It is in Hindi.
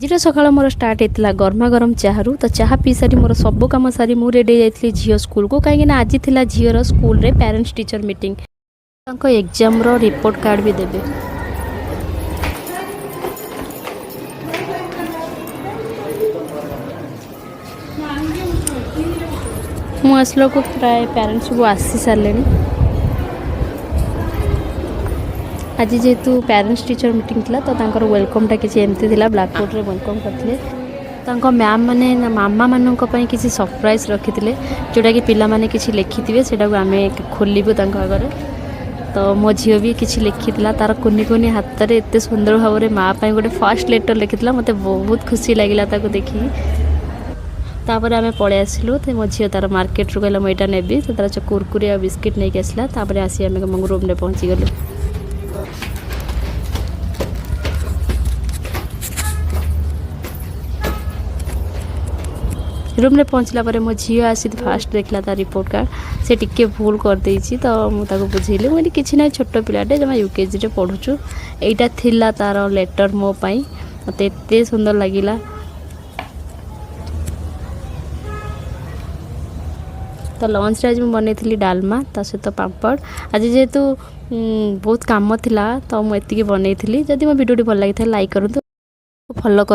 आज सकाल मोर स्टार्ट होता गरमा गरम चाहरू तो चाह पी सारी मोर सब कम सारी मुझे रेडी जाइली झील स्कूल को कहीं आज थी झीर स्कूल रे पेरेंट्स टीचर मीटिंग एग्जाम रो रिपोर्ट कार्ड भी देबे। मु आसलो को प्राय पेरेंट्स को आसी सारे आज जेहेतु पेरेंट्स टीचर मीटिंग थी तो वेलकम टा किसी एमती थी ब्लैकबोर्ड रे वेलकम करते मैम माने मामा मानों किसी सरप्राइज रखी जोटा कि पिला माने किसी लिखि थे से आम खोलू आगे तो मो झील भी किसी लिखी तार कुनी कुनी हाथ में एत सुंदर भाव में माँ पे गोटे फर्स्ट लेटर लिखी मत बहुत खुशी लगे देखी तापर आम पलि आसलु तो मो झील तार मार्केट रू कहला मुझा नेबी तो तार कुरकुरी और बिस्किट नहीं आसला आसी आम मो रूम में पहुँची गलु। रूम में पहुँचला पर मो झील आसी फास्ट देखला तार रिपोर्ट कार्ड से टिके भूल कर देइछि तो मुझे बुझेली मुझे किसी ना छोट पिलाटे जमा यूकेजी रे पढ़ुछु एटा थिला तार लेटर मो पाई मते एते सुंदर लागिला। तो लंच आज मुझे बनई डालमा ता सहित पापड़ आज जेहेतु बहुत काम थिला तो मुझे बनई जदि मो वीडियो भल लगी लाइक करूँ फॉलो कर।